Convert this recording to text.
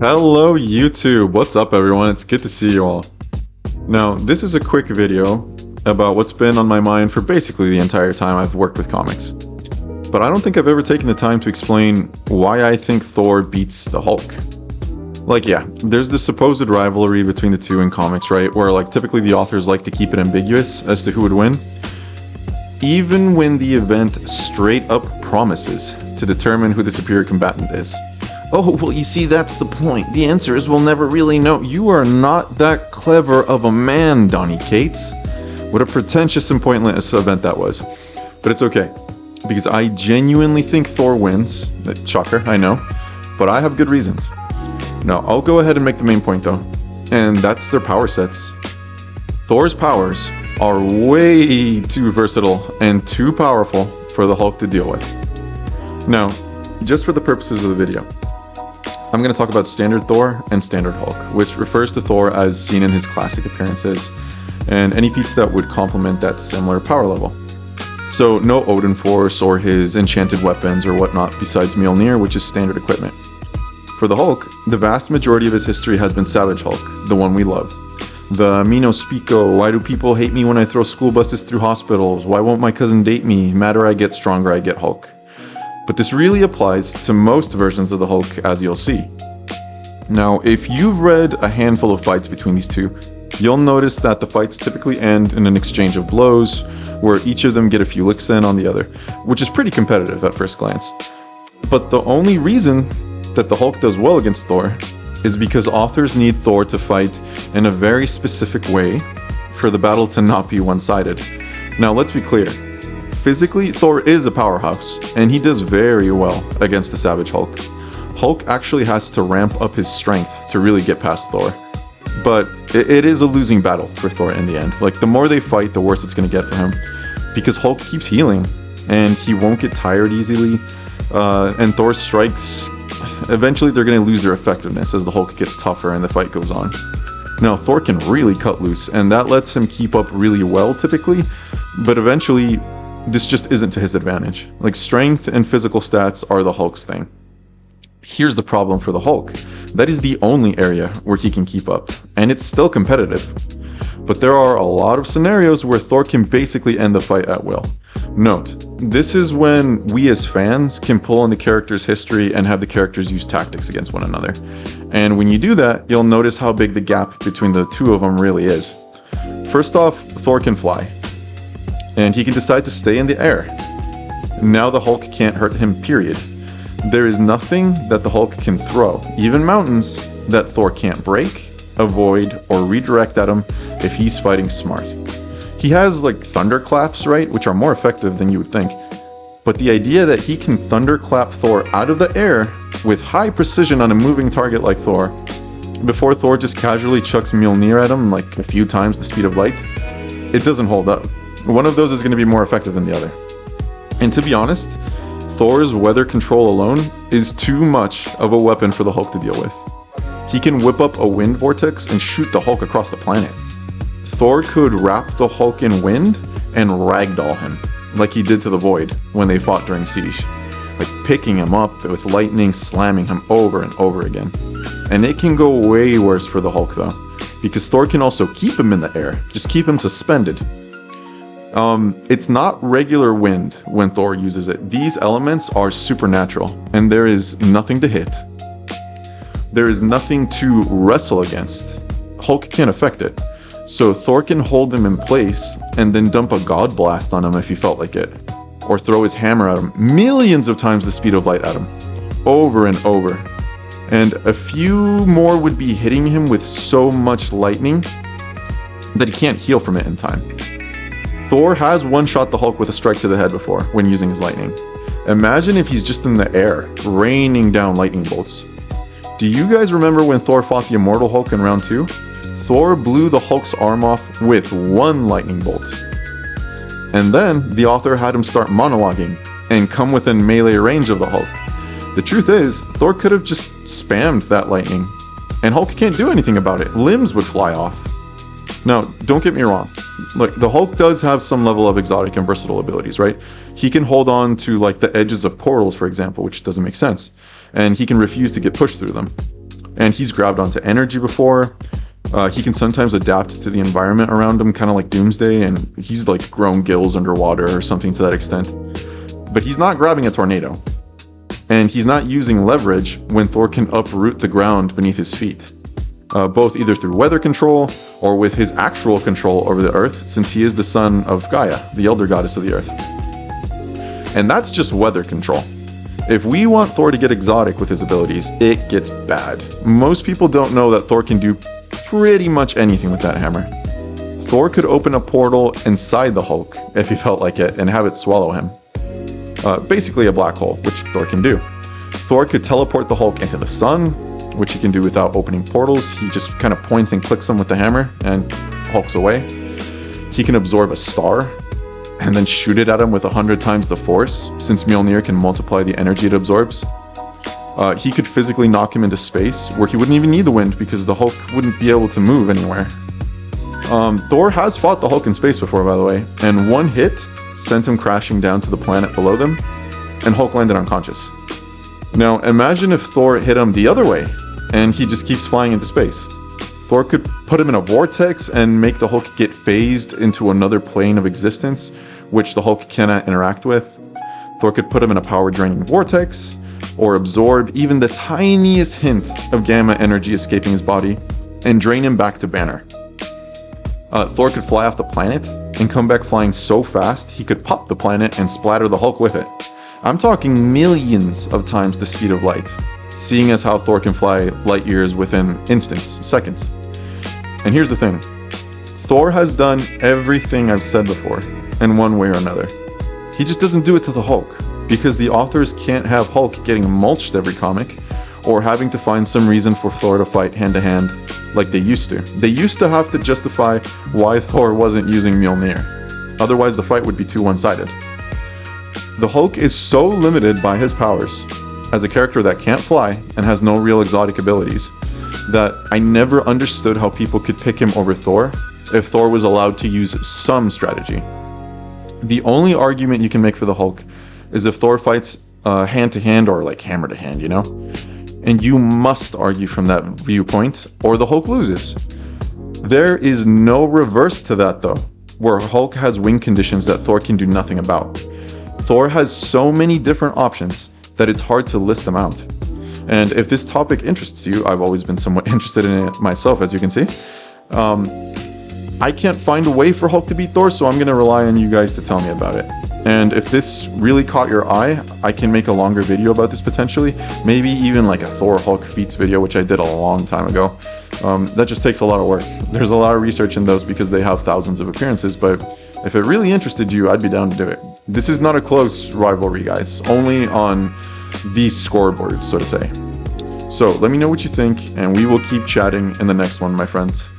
Hello YouTube, what's up everyone? It's good to see you all. Now, this is a quick video about what's been on my mind for basically the entire time I've worked with comics. But I don't think I've ever taken the time to explain why I think Thor beats the Hulk. Like, yeah, there's this supposed rivalry between the two in comics, right? Where like typically the authors like to keep it ambiguous as to who would win. Even when the event straight up promises to determine who the superior combatant is. Oh, well, you see, that's the point. The answer is we'll never really know. You are not that clever of a man, Donny Cates. What a pretentious and pointless event that was. But it's okay, because I genuinely think Thor wins. Shocker, I know. But I have good reasons. Now, I'll go ahead and make the main point, though. And that's their power sets. Thor's powers are way too versatile and too powerful for the Hulk to deal with. Now, just for the purposes of the video, I'm going to talk about Standard Thor and Standard Hulk, which refers to Thor as seen in his classic appearances, and any feats that would complement that similar power level. So no Odin Force or his enchanted weapons or whatnot besides Mjolnir, which is standard equipment. For the Hulk, the vast majority of his history has been Savage Hulk, the one we love. The me no speako, why do people hate me when I throw school buses through hospitals, why won't my cousin date me, madder I get, stronger I get Hulk. But this really applies to most versions of the Hulk, as you'll see. Now, if you've read a handful of fights between these two, you'll notice that the fights typically end in an exchange of blows, where each of them get a few licks in on the other, which is pretty competitive at first glance. But the only reason that the Hulk does well against Thor is because authors need Thor to fight in a very specific way for the battle to not be one-sided. Now, let's be clear. Physically, Thor is a powerhouse, and he does very well against the Savage Hulk. Hulk actually has to ramp up his strength to really get past Thor. But it is a losing battle for Thor in the end. Like, the more they fight, the worse it's going to get for him. Because Hulk keeps healing, and he won't get tired easily, and Thor's strikes, eventually they're going to lose their effectiveness as the Hulk gets tougher and the fight goes on. Now, Thor can really cut loose, and that lets him keep up really well typically, but eventually this just isn't to his advantage. Like, strength and physical stats are the Hulk's thing. Here's the problem for the Hulk. That is the only area where he can keep up, and it's still competitive. But there are a lot of scenarios where Thor can basically end the fight at will. Note, this is when we as fans can pull on the character's history and have the characters use tactics against one another. And when you do that, you'll notice how big the gap between the two of them really is. First off, Thor can fly. And he can decide to stay in the air. Now the Hulk can't hurt him, period. There is nothing that the Hulk can throw, even mountains, that Thor can't break, avoid, or redirect at him if he's fighting smart. He has like thunderclaps, right, which are more effective than you would think. But the idea that he can thunderclap Thor out of the air with high precision on a moving target like Thor, before Thor just casually chucks Mjolnir at him like a few times the speed of light, it doesn't hold up. One of those is going to be more effective than the other. And to be honest, Thor's weather control alone is too much of a weapon for the Hulk to deal with. He can whip up a wind vortex and shoot the Hulk across the planet. Thor could wrap the Hulk in wind and ragdoll him, like he did to the Void when they fought during Siege. Like picking him up with lightning, slamming him over and over again. And it can go way worse for the Hulk though, because Thor can also keep him in the air, just keep him suspended. It's not regular wind when Thor uses it. These elements are supernatural, and there is nothing to hit. There is nothing to wrestle against. Hulk can't affect it. So Thor can hold him in place and then dump a God Blast on him if he felt like it. Or throw his hammer at him millions of times the speed of light at him. Over and over. And a few more would be hitting him with so much lightning that he can't heal from it in time. Thor has one-shot the Hulk with a strike to the head before, when using his lightning. Imagine if he's just in the air, raining down lightning bolts. Do you guys remember when Thor fought the Immortal Hulk in round 2? Thor blew the Hulk's arm off with one lightning bolt. And then, the author had him start monologuing, and come within melee range of the Hulk. The truth is, Thor could have just spammed that lightning, and Hulk can't do anything about it. Limbs would fly off. Now, don't get me wrong. Look, the Hulk does have some level of exotic and versatile abilities, right? He can hold on to like the edges of portals, for example, which doesn't make sense. And he can refuse to get pushed through them. and he's grabbed onto energy before. He can sometimes adapt to the environment around him, kind of like Doomsday, and he's like grown gills underwater or something to that extent. But he's not grabbing a tornado. And he's not using leverage when Thor can uproot the ground beneath his feet. Both either through weather control or with his actual control over the earth, since he is the son of Gaia, the elder goddess of the earth. And that's just weather control. If we want Thor to get exotic with his abilities, it gets bad. Most people don't know that Thor can do pretty much anything with that hammer. Thor could open a portal inside the Hulk if he felt like it and have it swallow him. Basically a black hole, which Thor can do. Thor could teleport the Hulk into the sun, which he can do without opening portals. He just kind of points and clicks them with the hammer and Hulk's away. He can absorb a star and then shoot it at him with 100 times the force, since Mjolnir can multiply the energy it absorbs. He could physically knock him into space, where he wouldn't even need the wind because the Hulk wouldn't be able to move anywhere. Thor has fought the Hulk in space before, by the way, and one hit sent him crashing down to the planet below them, and Hulk landed unconscious. Now, imagine if Thor hit him the other way, and he just keeps flying into space. Thor could put him in a vortex and make the Hulk get phased into another plane of existence, which the Hulk cannot interact with. Thor could put him in a power-draining vortex, or absorb even the tiniest hint of gamma energy escaping his body, and drain him back to Banner. Thor could fly off the planet, and come back flying so fast he could pop the planet and splatter the Hulk with it. I'm talking millions of times the speed of light, seeing as how Thor can fly light years within instants, seconds. And here's the thing. Thor has done everything I've said before, in one way or another. He just doesn't do it to the Hulk, because the authors can't have Hulk getting mulched every comic, or having to find some reason for Thor to fight hand-to-hand like they used to. They used to have to justify why Thor wasn't using Mjolnir. Otherwise the fight would be too one-sided. The Hulk is so limited by his powers, as a character that can't fly and has no real exotic abilities, that I never understood how people could pick him over Thor if Thor was allowed to use some strategy. The only argument you can make for the Hulk is if Thor fights hand-to-hand or like hammer-to-hand, you know? And you must argue from that viewpoint, or the Hulk loses. There is no reverse to that though, where Hulk has wing conditions that Thor can do nothing about. Thor has so many different options that it's hard to list them out. And if this topic interests you, I've always been somewhat interested in it myself, as you can see. I can't find a way for Hulk to beat Thor, so I'm going to rely on you guys to tell me about it. And if this really caught your eye, I can make a longer video about this potentially. Maybe even like a Thor Hulk feats video, which I did a long time ago. That just takes a lot of work. There's a lot of research in those because they have thousands of appearances, but if it really interested you, I'd be down to do it. This is not a close rivalry, guys. Only on the scoreboard, so to say. So let me know what you think, and we will keep chatting in the next one, my friends.